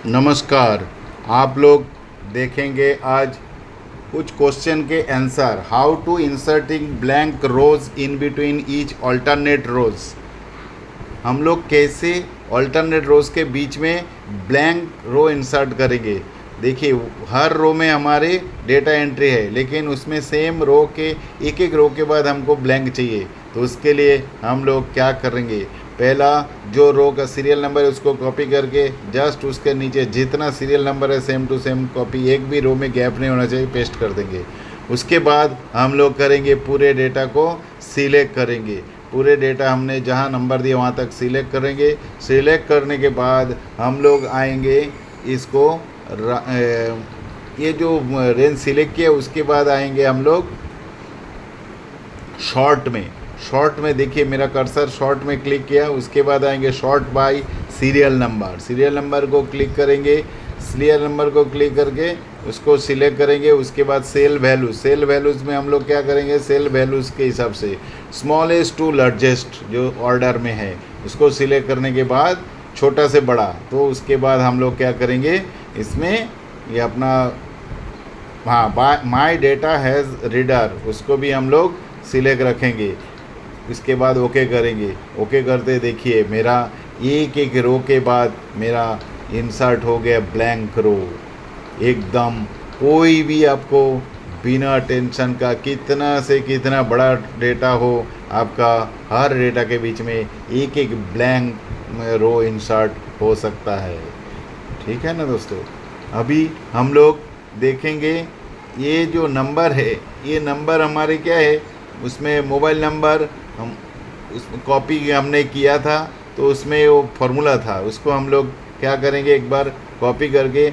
नमस्कार। आप लोग देखेंगे आज कुछ क्वेश्चन के answer. How to inserting blank rows in between each alternate rows. हम लोग कैसे अल्टरनेट रोज के बीच में ब्लैंक रो इंसर्ट करेंगे। देखिए, हर रो में हमारे डेटा एंट्री है, लेकिन उसमें सेम रो के एक एक रो के बाद हमको ब्लैंक चाहिए। तो उसके लिए हम लोग क्या करेंगे, पहला जो रो का सीरियल नंबर है उसको कॉपी करके जस्ट उसके नीचे जितना सीरियल नंबर है सेम टू सेम कॉपी, एक भी रो में गैप नहीं होना चाहिए, पेस्ट कर देंगे। उसके बाद हम लोग करेंगे पूरे डेटा को सिलेक्ट करेंगे। पूरे डेटा हमने जहाँ नंबर दिया वहाँ तक सिलेक्ट करेंगे। सिलेक्ट करने के बाद हम लोग आएंगे इसको ये जो रेंज सिलेक्ट किया उसके बाद आएंगे हम लोग शॉर्ट में देखिए मेरा कर्सर शॉर्ट में क्लिक किया, उसके बाद आएंगे शॉर्ट बाय सीरियल नंबर को क्लिक करेंगे। सीरियल नंबर को क्लिक करके उसको सिलेक्ट करेंगे। उसके बाद सेल वैल्यूज़ में हम लोग क्या करेंगे, सेल वैल्यूज़ के हिसाब से स्मॉलेस्ट टू लार्जेस्ट जो ऑर्डर में है उसको सिलेक्ट करने के बाद छोटा से बड़ा। तो उसके बाद हम लोग क्या करेंगे, इसमें ये अपना माई डेटा हैज़ रीडर उसको भी हम लोग सिलेक्ट रखेंगे। इसके बाद ओके करेंगे। ओके करते देखिए मेरा एक एक रो के बाद मेरा इंसर्ट हो गया ब्लैंक रो। एकदम कोई भी आपको बिना टेंशन का कितना से कितना बड़ा डेटा हो, आपका हर डेटा के बीच में एक एक ब्लैंक रो इंसर्ट हो सकता है। ठीक है ना दोस्तों। अभी हम लोग देखेंगे ये जो नंबर है, ये नंबर हमारे क्या है, उसमें मोबाइल नंबर हम उसमें कॉपी हमने किया था, तो उसमें वो फार्मूला था, उसको हम लोग क्या करेंगे, एक बार कॉपी करके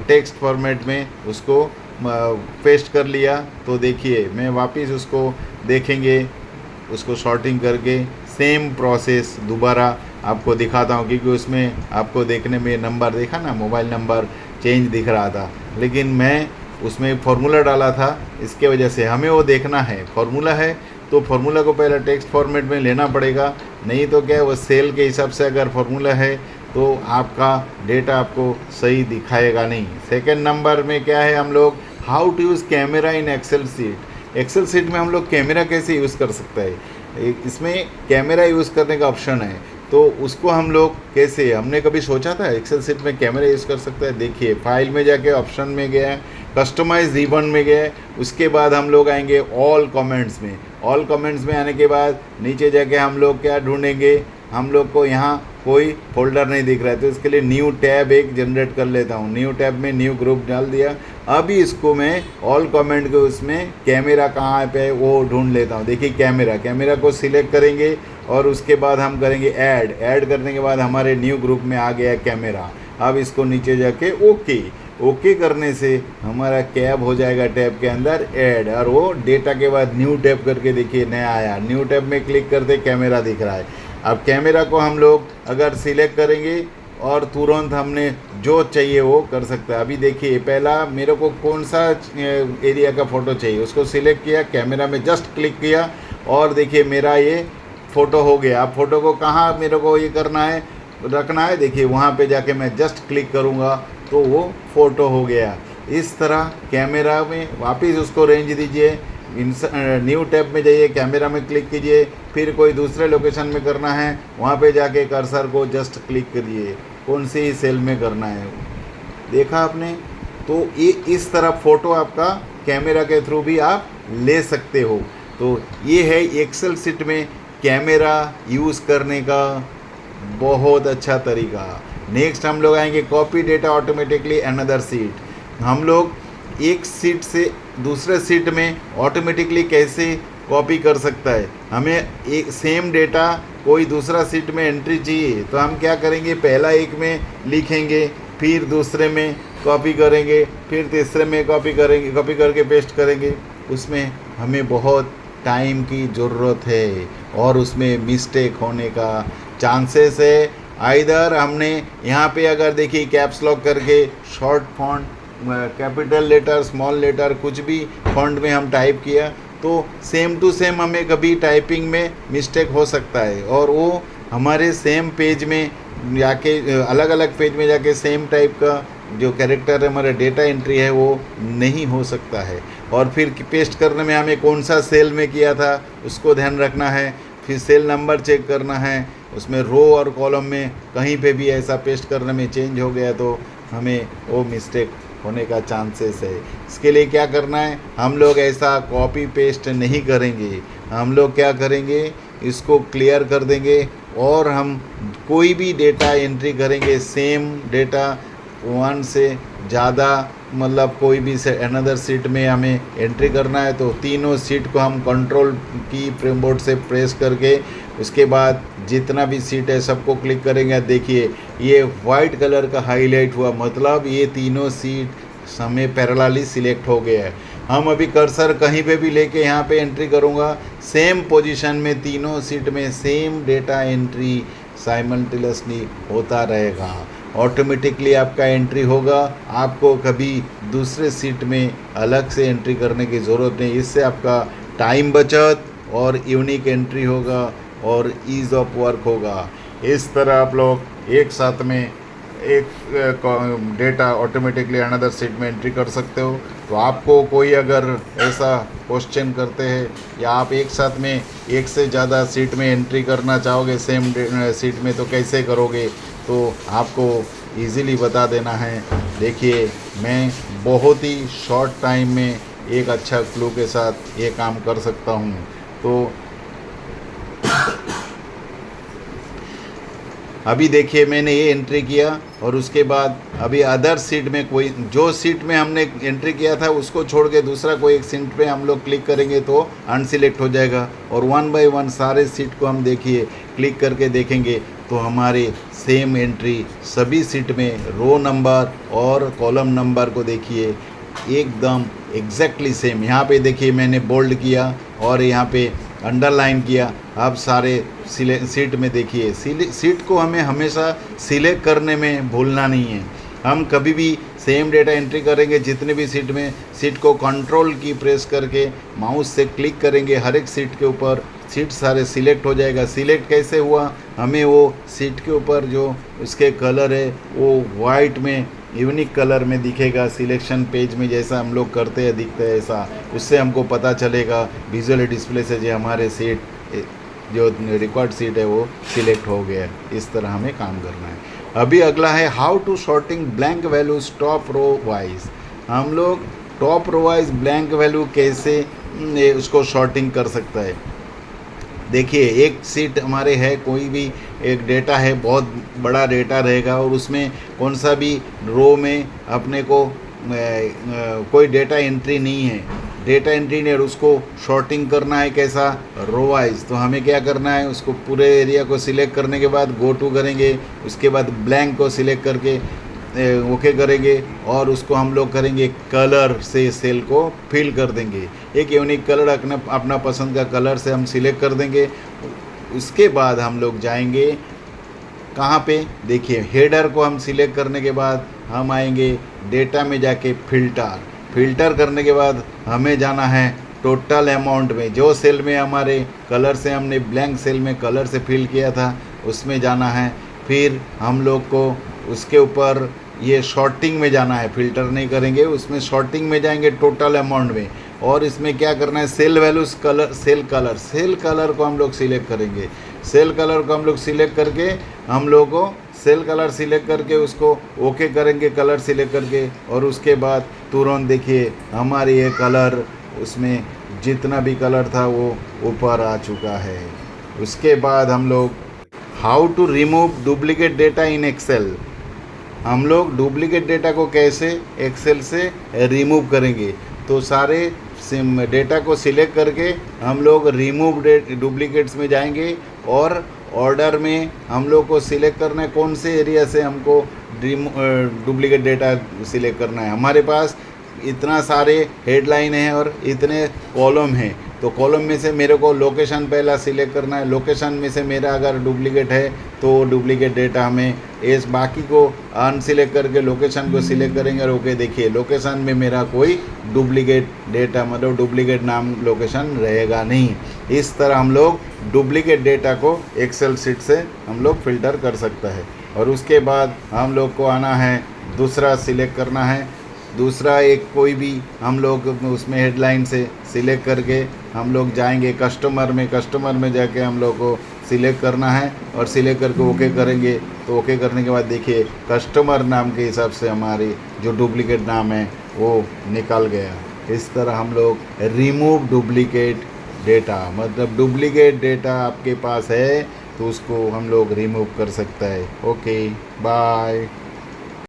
टेक्स्ट फॉर्मेट में उसको पेस्ट कर लिया। तो देखिए मैं वापस उसको देखेंगे, उसको शॉर्टिंग करके सेम प्रोसेस दोबारा आपको दिखाता हूँ, क्योंकि उसमें आपको देखने में नंबर देखा ना, मोबाइल नंबर चेंज दिख रहा था, लेकिन मैं उसमें फार्मूला डाला था, इसके वजह से हमें वो देखना है। फार्मूला है तो फार्मूला को पहले टेक्स्ट फॉर्मेट में लेना पड़ेगा, नहीं तो क्या है वो सेल के हिसाब से अगर फार्मूला है तो आपका डेटा आपको सही दिखाएगा नहीं। सेकंड नंबर में क्या है, हम लोग how to use camera in Excel sheet. Excel sheet में हम लोग कैमरा कैसे यूज़ कर सकते हैं, इसमें कैमरा यूज़ करने का ऑप्शन है, तो उसको हम लोग कैसे, हमने कभी सोचा था एक्सेल सीट में कैमरा यूज़ कर सकता है। देखिए फाइल में जाके ऑप्शन में गया, कस्टमाइज रिबन में गए, उसके बाद हम लोग आएंगे ऑल कमेंट्स में। ऑल कमेंट्स में आने के बाद नीचे जाके हम लोग क्या ढूंढेंगे, हम लोग को यहाँ कोई फोल्डर नहीं दिख रहा है, तो इसके लिए न्यू टैब एक जनरेट कर लेता हूँ। न्यू टैब में न्यू ग्रुप डाल दिया। अभी इसको मैं ऑल कमेंट के उसमें कैमरा कहाँ पे है वो ढूंढ लेता हूँ। देखिए कैमरा को सिलेक्ट करेंगे और उसके बाद हम करेंगे ऐड करने के बाद हमारे न्यू ग्रुप में आ गया कैमरा। अब इसको नीचे जाके ओके करने से हमारा कैब हो जाएगा टैब के अंदर ऐड, और वो डेटा के बाद न्यू टैब करके देखिए नया आया। न्यू टैब में क्लिक करते कैमरा दिख रहा है। अब कैमरा को हम लोग अगर सिलेक्ट करेंगे और तुरंत हमने जो चाहिए वो कर सकते हैं। अभी देखिए पहला मेरे को कौन सा एरिया का फ़ोटो चाहिए, उसको सिलेक्ट किया, कैमरा में जस्ट क्लिक किया और देखिए मेरा ये फ़ोटो हो गया। अब फ़ोटो को कहाँ मेरे को ये करना है, रखना है, देखिए वहाँ पे जाके मैं जस्ट क्लिक करूँगा तो वो फ़ोटो हो गया। इस तरह कैमरा में वापस उसको रेंज दीजिए, न्यू टैब में जाइए, कैमरा में क्लिक कीजिए, फिर कोई दूसरे लोकेशन में करना है वहाँ पे जाके कर्सर को जस्ट क्लिक करिए, कौन सी सेल में करना है। देखा आपने, तो ये इस तरह फ़ोटो आपका कैमरा के थ्रू भी आप ले सकते हो। तो ये है एक्सेल शीट में कैमरा यूज़ करने का बहुत अच्छा तरीका। नेक्स्ट हम लोग आएंगे copy data automatically another seat. हम लोग एक सीट से दूसरे सीट में ऑटोमेटिकली कैसे कॉपी कर सकता है। हमें एक सेम डेटा कोई दूसरा सीट में एंट्री चाहिए, तो हम क्या करेंगे, पहला एक में लिखेंगे, फिर दूसरे में कॉपी करेंगे, फिर तीसरे में कॉपी करेंगे, कॉपी करके पेस्ट करेंगे। उसमें हमें बहुत टाइम की ज़रूरत है और उसमें मिस्टेक होने का चांसेस है। आइदर हमने यहाँ पे अगर देखिए कैप्स लॉक करके short font, capital letter, small letter, कुछ भी फॉन्ट में हम टाइप किया तो सेम टू सेम हमें कभी टाइपिंग में मिस्टेक हो सकता है और वो हमारे सेम पेज में जाके अलग अलग पेज में जाके सेम टाइप का जो कैरेक्टर है हमारा डेटा एंट्री है वो नहीं हो सकता है। और फिर पेस्ट करने में हमें कौन सा सेल में किया था उसको ध्यान रखना है, फिर सेल नंबर चेक करना है, उसमें रो और कॉलम में कहीं पे भी ऐसा पेस्ट करने में चेंज हो गया तो हमें वो मिस्टेक होने का चांसेस है। इसके लिए क्या करना है, हम लोग ऐसा कॉपी पेस्ट नहीं करेंगे, हम लोग क्या करेंगे, इसको क्लियर कर देंगे और हम कोई भी डेटा एंट्री करेंगे सेम डेटा वन से ज़्यादा, मतलब कोई भी से अनदर सीट में हमें एंट्री करना है तो तीनों सीट को हम कंट्रोल की कीबोर्ड से प्रेस करके उसके बाद जितना भी सीट है सबको क्लिक करेंगे। देखिए ये वाइट कलर का हाईलाइट हुआ, मतलब ये तीनों सीट हमें पैरेलली सिलेक्ट हो गया है। हम अभी कर्सर कहीं पे भी लेके यहाँ पे एंट्री करूँगा, सेम पोजीशन में तीनों सीट में सेम डेटा एंट्री साइमल्टेनियसली होता रहेगा। ऑटोमेटिकली आपका एंट्री होगा, आपको कभी दूसरे सीट में अलग से एंट्री करने की ज़रूरत नहीं। इससे आपका टाइम बचत और यूनिक एंट्री होगा और ईज़ ऑफ वर्क होगा। इस तरह आप लोग एक साथ में एक डेटा ऑटोमेटिकली अनदर सीट में एंट्री कर सकते हो। तो आपको कोई अगर ऐसा क्वेश्चन करते हैं या आप एक साथ में एक से ज़्यादा सीट में एंट्री करना चाहोगे सेम सीट में तो कैसे करोगे, तो आपको इजीली बता देना है। देखिए मैं बहुत ही शॉर्ट टाइम में एक अच्छा क्लू के साथ ये काम कर सकता हूँ। तो अभी देखिए मैंने ये एंट्री किया और उसके बाद अभी अदर सीट में कोई जो सीट में हमने एंट्री किया था उसको छोड़ के दूसरा कोई एक सीट पे हम लोग क्लिक करेंगे तो अनसिलेक्ट हो जाएगा। और वन बाय वन सारे सीट को हम देखिए क्लिक करके देखेंगे तो हमारे सेम एंट्री सभी सीट में रो नंबर और कॉलम नंबर को देखिए एकदम एग्जैक्टली सेम। यहाँ पे देखिए मैंने बोल्ड किया और यहाँ पे अंडरलाइन किया। अब सारे सीट में देखिए सीट को हमें हमेशा सिलेक्ट करने में भूलना नहीं है। हम कभी भी सेम डेटा एंट्री करेंगे जितने भी सीट में, सीट को कंट्रोल की प्रेस करके माउस से क्लिक करेंगे हर एक सीट के ऊपर, सीट सारे सिलेक्ट हो जाएगा। सिलेक्ट कैसे हुआ, हमें वो सीट के ऊपर जो उसके कलर है वो वाइट में यूनिक कलर में दिखेगा, सिलेक्शन पेज में जैसा हम लोग करते हैं दिखता है ऐसा, उससे हमको पता चलेगा विजुअल डिस्प्ले से जो हमारे सीट जो रिकॉर्ड सीट है वो सिलेक्ट हो गया। इस तरह हमें काम करना है। अभी अगला है how to sorting blank values top row wise. हम लोग top row wise blank value कैसे उसको शॉर्टिंग कर सकता है। देखिए एक सीट हमारे है, कोई भी एक डेटा है, बहुत बड़ा डेटा रहेगा और उसमें कौन सा भी रो में अपने को कोई डेटा एंट्री नहीं है, डेटा एंट्री नहीं, उसको शॉर्टिंग करना है कैसा, रो वाइज। तो हमें क्या करना है, उसको पूरे एरिया को सिलेक्ट करने के बाद गो टू करेंगे, उसके बाद ब्लैंक को सिलेक्ट करके ओके करेंगे और उसको हम लोग करेंगे कलर से सेल को फिल कर देंगे। एक यूनिक कलर अपना पसंद का कलर से हम सिलेक्ट कर देंगे। उसके बाद हम लोग जाएंगे कहाँ पे, देखिए हेडर को हम सिलेक्ट करने के बाद हम आएंगे डेटा में जाके फिल्टर करने के बाद हमें जाना है टोटल अमाउंट में, जो सेल में हमारे कलर से हमने ब्लैंक सेल में कलर से फिल किया था उसमें जाना है। फिर हम लोग को उसके ऊपर ये शॉर्टिंग में जाना है, फिल्टर नहीं करेंगे, उसमें शॉर्टिंग में जाएंगे टोटल अमाउंट में। और इसमें क्या करना है, cell values colour cell colour को हम लोग सिलेक्ट करेंगे। सेल कलर को हम लोग सिलेक्ट करके हम लोग को सेल कलर सिलेक्ट करके उसको ओके करेंगे कलर सिलेक्ट करके। और उसके बाद तुरंत देखिए हमारे ये कलर उसमें जितना भी कलर था वो ऊपर आ चुका है। उसके बाद हम लोग how to remove duplicate data in Excel. हम लोग डुप्लीकेट डेटा को कैसे एक्सेल से रिमूव करेंगे, तो सारे डेटा को सिलेक्ट करके हम लोग रिमूव डुप्लीकेट्स में जाएंगे और ऑर्डर में हम लोग को सिलेक्ट करना है कौन से एरिया से हमको डुप्लीकेट डेटा सिलेक्ट करना है। हमारे पास इतना सारे हेडलाइन है और इतने कॉलम हैं, तो कॉलम में से मेरे को लोकेशन पहला सिलेक्ट करना है। लोकेशन में से मेरा अगर डुप्लीकेट है तो डुप्लीकेट डेटा हमें इस बाकी को अनसिलेक्ट करके लोकेशन को सिलेक्ट करेंगे और ओके देखिए लोकेशन में मेरा कोई डुप्लीकेट डेटा मतलब डुप्लीकेट नाम लोकेशन रहेगा नहीं। इस तरह हम लोग डुप्लीकेट डेटा को एक्सेल शीट से हम लोग फिल्टर कर सकता है। और उसके बाद हम लोग को आना है, दूसरा सिलेक्ट करना है, दूसरा एक कोई भी हम लोग उसमें हेडलाइन से सिलेक्ट करके हम लोग जाएंगे कस्टमर में जाके हम लोग को सिलेक्ट करना है और सिलेक्ट करके ओके करेंगे। तो ओके करने के बाद देखिए कस्टमर नाम के हिसाब से हमारी जो डुप्लीकेट नाम है वो निकल गया। इस तरह हम लोग रिमूव डुप्लीकेट डेटा, मतलब डुप्लीकेट डेटा आपके पास है तो उसको हम लोग रिमूव कर सकता है। Okay bye.